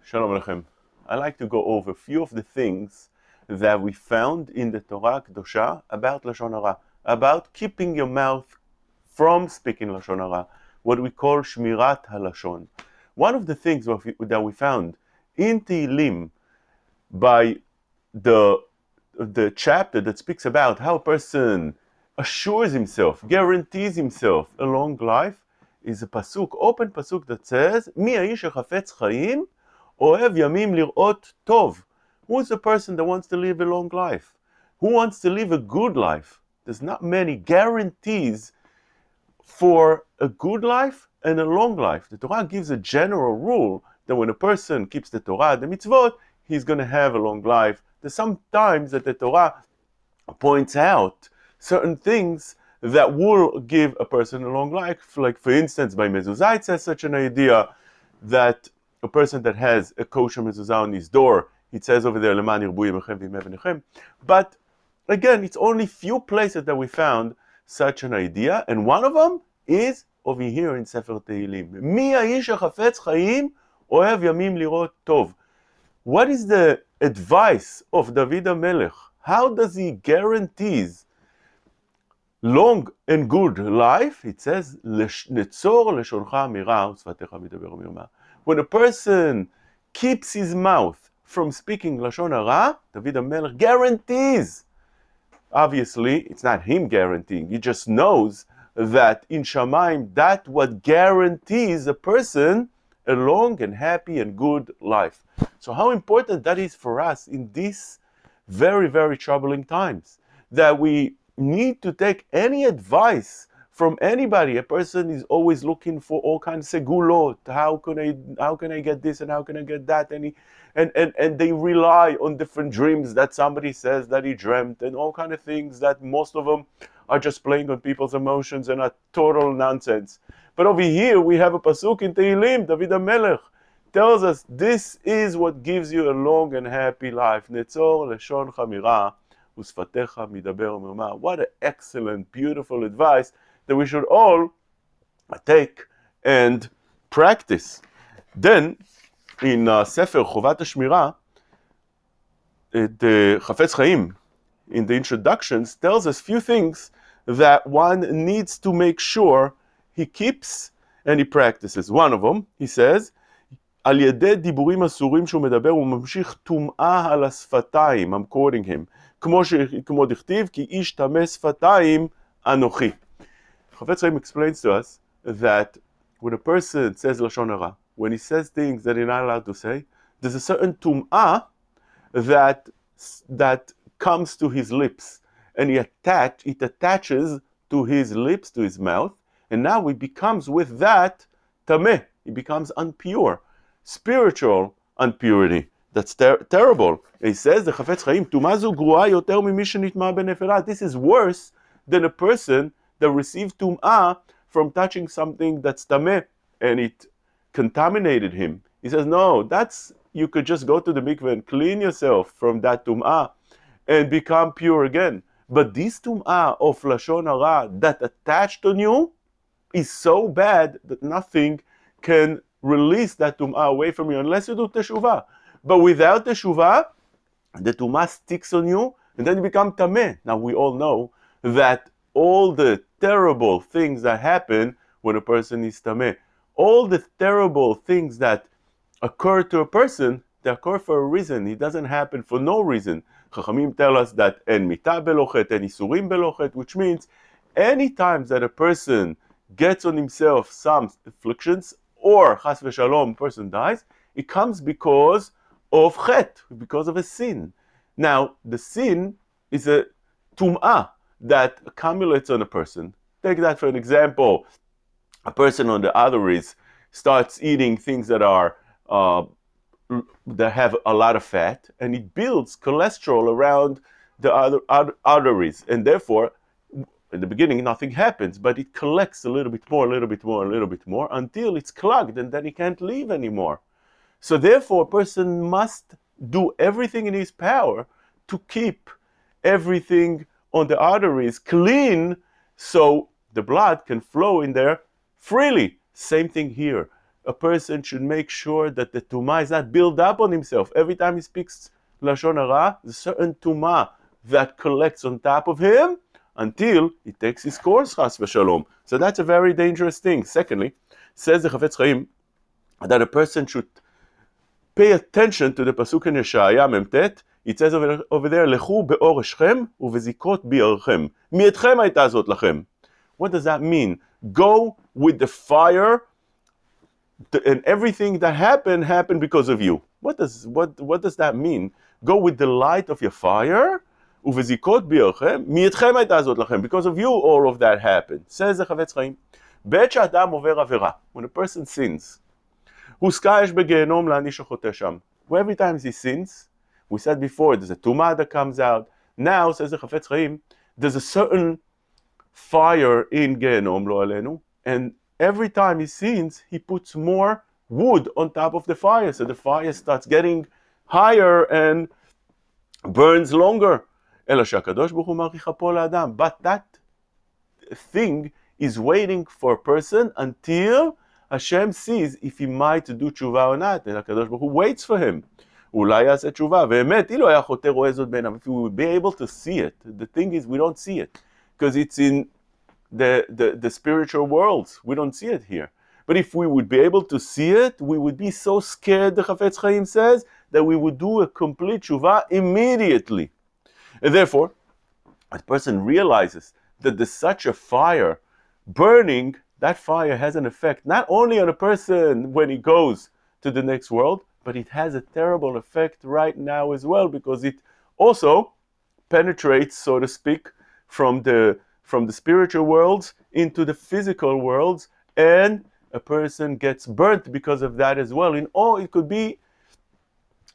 Shalom Aleichem. I like to go over a few of the things that we found in the Torah Kedosha about Lashon Hara, about keeping your mouth from speaking Lashon Hara, what we call Shmirat HaLashon. One of the things that we found in Tehillim by the chapter that speaks about how a person assures himself, guarantees himself a long life, is a pasuk, open pasuk that says, Mi ha'ish hachafetz chaim, ohev yamim lir'ot tov. Who is the person that wants to live a long life? Who wants to live a good life? There's not many guarantees for a good life and a long life. The Torah gives a general rule that when a person keeps the Torah, the mitzvot, he's going to have a long life. There's some times that the Torah points out certain things that will give a person a long life. Like, for instance, by mezuzah, it says such an idea that a person that has a kosher mezuzah on his door, it says over there, Leman yirbu yemechem v'yimei v'nechem. But again, it's only few places that we found such an idea, and one of them is over here in Sefer Tehillim. Mi ha'ish hachafetz chaim ohev yamim lirot tov. What is the advice of David HaMelech? How does he guarantees long and good life? It says, Netzor leshoncha mira u'sfatecha midaber mirma. When a person keeps his mouth from speaking Lashon Hara, David HaMelech guarantees. Obviously, it's not him guaranteeing. He just knows that in Shamayim, that what guarantees a person a long and happy and good life. So how important that is for us in these very, very troubling times, that we need to take any advice from anybody. A person is always looking for all kinds of segulot. How can I get this and how can I get that? And they rely on different dreams that somebody says that he dreamt and all kind of things that most of them are just playing on people's emotions and are total nonsense. But over here we have a pasuk in Tehillim. David HaMelech tells us this is what gives you a long and happy life. Netzor leshoncha mira u'sfatecha midaber mirma. What an excellent, beautiful advice that we should all take and practice. Then, in Sefer Chovat HaShmira, the Chafetz Chaim, in the introductions, tells us few things that one needs to make sure he keeps and he practices. One of them, he says, על ידי דיבורים אסורים שהוא מדבר, הוא ממשיך טומאה על השפתיים. I'm quoting him. כמו דכתיב, כי איש טמא שפתיים אנוכי. Chafetz Chaim explains to us that when a person says Lashon Hara, when he says things that he's not allowed to say, there's a certain tum'ah that comes to his lips, and it attaches to his lips, to his mouth, and now he becomes with that tameh. He becomes impure, spiritual impurity. That's terrible. He says, the Chafetz Chaim, tum'ah zu gru'a yoter mimi shenitma benefera. This is worse than a person that received tum'ah from touching something that's tameh, and it contaminated him. He says, no, you could just go to the mikveh and clean yourself from that tum'ah and become pure again. But this tum'ah of Lashon Hara that attached on you is so bad that nothing can release that tum'ah away from you unless you do teshuvah. But without teshuvah, the tum'ah sticks on you and then you become tameh. Now we all know that all the terrible things that happen when a person is tameh, all the terrible things that occur to a person, they occur for a reason. It doesn't happen for no reason. Chachamim tell us that en mita belochet, en isurim belochet, which means any times that a person gets on himself some afflictions, or chas v'shalom, a person dies, it comes because of chet, because of a sin. Now, the sin is a tum'ah that accumulates on a person. Take that for an example. A person on the arteries starts eating things that have a lot of fat, and it builds cholesterol around the arteries, and therefore, in the beginning, nothing happens, but it collects a little bit more, until it's clogged, and then he can't leave anymore. So therefore, a person must do everything in his power to keep everything on the arteries clean, so the blood can flow in there freely. Same thing here. a person should make sure that the tumah is not built up on himself. Every time he speaks lashon hara, there's a certain tumah that collects on top of him until he takes his course, chas v'shalom. So that's a very dangerous thing. Secondly, says the Chafetz Chaim that a person should pay attention to the pasuk in Yeshaya Memtet. It says over there, Lechu be'or Shechem uvezikot bi'archem. Mi'etchem hayta zot lachem. What does that mean? Go with the fire, and everything that happened because of you. What does that mean? Go with the light of your fire, uvezikot bi'archem. Mi'etchem hayta zot lachem. Because of you, all of that happened. Says the Chafetz Chaim, בעת שאדם עובר עבירה, when a person sins, הוזכר יש בגיהנום להעניש החוטא שם. Every time he sins, we said before, there's a tumah that comes out. Now, says the Chafetz Chaim, there's a certain fire in Gehenom, lo alenu, and every time he sins, he puts more wood on top of the fire, so the fire starts getting higher and burns longer. אלא שהקדוש ברוך הוא מאריך אפו לאדם. But that thing is waiting for a person until Hashem sees if he might do tshuva or not, and הקדוש ברוך הוא waits for him. אולי יעשה תשובה, באמת, אילו היה חוטא רואה זאת בעיניו. If we would be able to see it, the thing is we don't see it, because it's in the spiritual worlds. We don't see it here. But if we would be able to see it, we would be so scared, the Chafetz Chaim says, that we would do a complete tshuva immediately. And therefore, a person realizes that there's such a fire burning, that fire has an effect not only on a person when he goes to the next world, but it has a terrible effect right now as well, because it also penetrates, so to speak, from the spiritual worlds into the physical worlds, and a person gets burnt because of that as well. It could be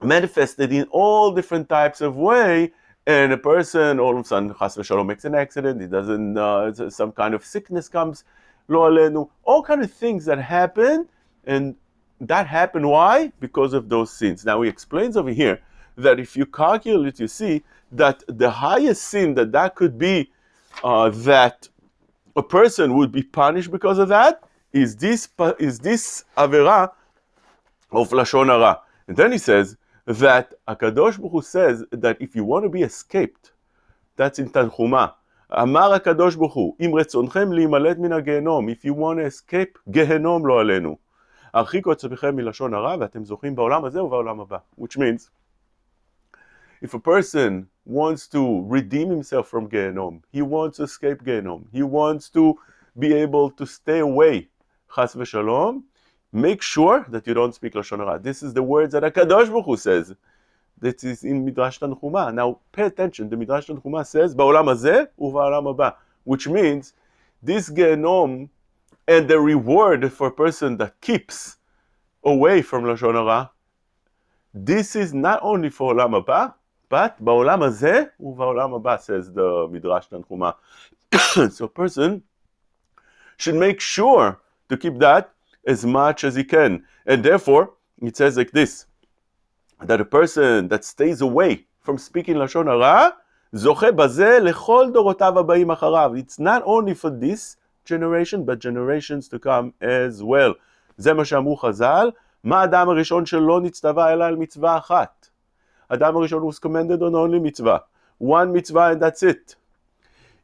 manifested in all different types of way, and a person all of a sudden, chas v'shalom, makes an accident, he doesn't, some kind of sickness comes, lo alenu, all kind of things that happen, and that happened, why? Because of those sins. Now he explains over here that if you calculate, you see that the highest sin that could be, that a person would be punished because of that, is this avera of lashon hara. And then he says that HaKadosh Baruch Hu says that if you want to be escaped, that's in Tanchuma. Amar HaKadosh Baruch Hu, im retzonchem liimalet min hagehenom, if you want to escape Gehenom lo alenu, הרחיקו עצמכם מלשון הרע ואתם זוכים בעולם הזה ובעולם הבא. Which means, if a person wants to redeem himself from Gehenom, he wants to escape Gehenom, he wants to be able to stay away, chas v'shalom, make sure that you don't speak lashon hara. This is the words that HaKadosh Baruch Hu says. That is in Midrash Tanchuma. Now pay attention, the Midrash Tanchuma says, בעולם הזה ובעולם הבא, which means, this Gehenom and the reward for a person that keeps away from lashon hara, this is not only for olam haba, but ba'olam hazeh u'ba'olam haba, says the Midrash Tanchuma. So a person should make sure to keep that as much as he can. And therefore, it says like this, that a person that stays away from speaking lashon hara, zoche bazeh lechol dorotav habayim acharav. It's not only for this generation, but generations to come as well. זה מה שאמרו חז"ל, מה האדם הראשון שלא נצטווה אלא על מצווה אחת? האדם הראשון was commanded on only mitzvah. One mitzvah and that's it.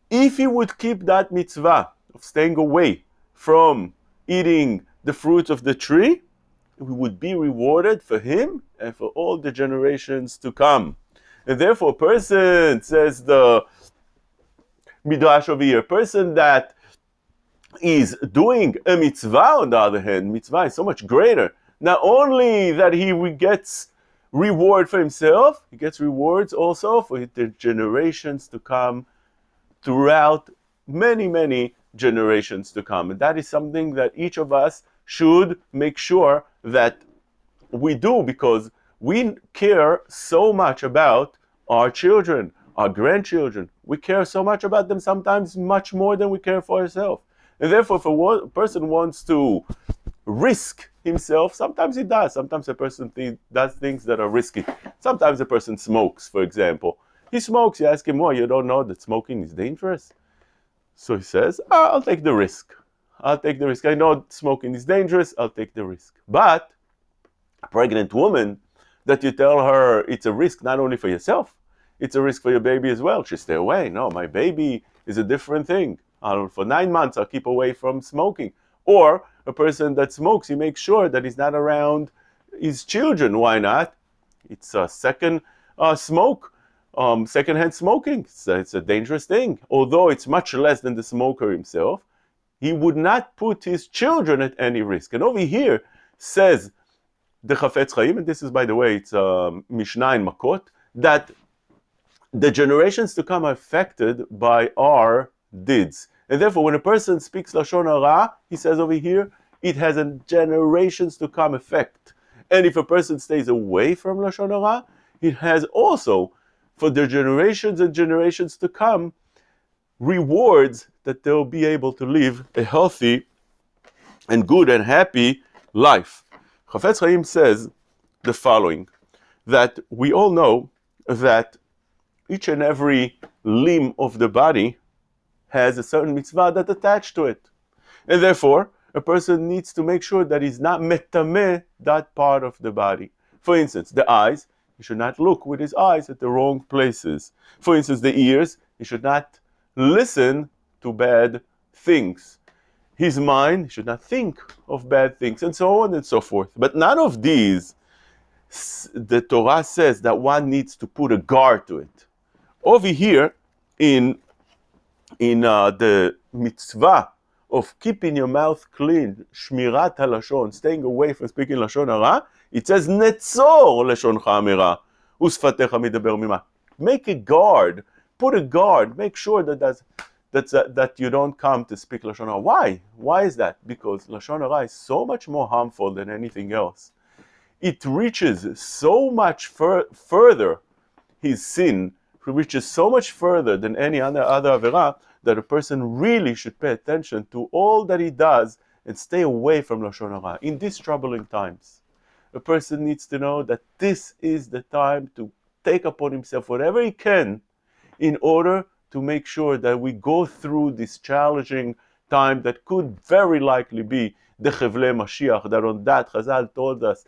If he would keep that mitzvah of staying away from eating the fruits of the tree, we would be rewarded for him and for all the generations to come. And therefore a person, says the Midrash over here, a person that is doing a mitzvah, on the other hand, mitzvah is so much greater. Not only that he gets reward for himself, he gets rewards also for the generations to come, throughout many, many generations to come. And that is something that each of us should make sure that we do, because we care so much about our children, our grandchildren. We care so much about them, sometimes much more than we care for ourselves. And therefore, if a person wants to risk himself, sometimes he does. Sometimes a person does things that are risky. Sometimes a person smokes, for example. He smokes, you ask him, well, you don't know that smoking is dangerous? So he says, I'll take the risk. I'll take the risk. I know smoking is dangerous, I'll take the risk. But a pregnant woman, that you tell her it's a risk not only for yourself, it's a risk for your baby as well. She stay away. No, my baby is a different thing. For 9 months, I'll keep away from smoking. Or a person that smokes, he makes sure that he's not around his children. Why not? It's a second secondhand smoking. It's a dangerous thing. Although it's much less than the smoker himself, he would not put his children at any risk. And over here says the Chafetz Chaim, and this is, by the way, it's Mishnah in Makot, that the generations to come are affected by our deeds. And therefore, when a person speaks Lashon Hara, he says over here, it has a generations to come effect. And if a person stays away from Lashon Hara, it has also, for the generations and generations to come, rewards that they'll be able to live a healthy and good and happy life. Chafetz Chaim says the following, that we all know that each and every limb of the body has a certain mitzvah that attached to it. And therefore, a person needs to make sure that he's not metameh that part of the body. For instance, the eyes, he should not look with his eyes at the wrong places. For instance, the ears, he should not listen to bad things. His mind, he should not think of bad things, and so on and so forth. But none of these, the Torah says that one needs to put a guard to it. Over here, in the mitzvah of keeping your mouth clean, shmirat halashon, staying away from speaking lashon hara, it says netzor lashoncha amira, usfatecha midaber mima. Make a guard, put a guard, make sure that you don't come to speak lashon hara. Why? Why is that? Because lashon hara is so much more harmful than anything else. It reaches so much further, his sin reaches so much further than any other avera, that a person really should pay attention to all that he does and stay away from lashon hara. In these troubling times, a person needs to know that this is the time to take upon himself whatever he can in order to make sure that we go through this challenging time that could very likely be the Chevle Mashiach, that on that Chazal told us,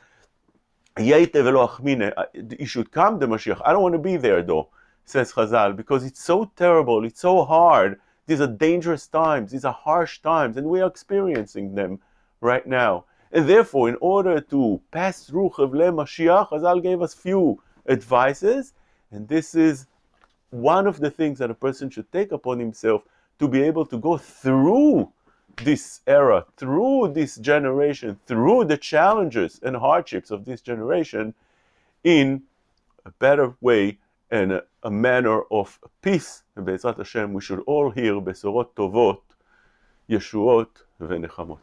it should come the Mashiach. I don't want to be there though, says Chazal, because it's so terrible, it's so hard. These are dangerous times, these are harsh times, and we are experiencing them right now. And therefore, in order to pass through Chevle Mashiach, Chazal gave us few advices, and this is one of the things that a person should take upon himself to be able to go through this era, through this generation, through the challenges and hardships of this generation in a better way and a manner of peace. And Be'ezrat Hashem, we should all hear Besorot Tovot, Yeshuot, Venechamot.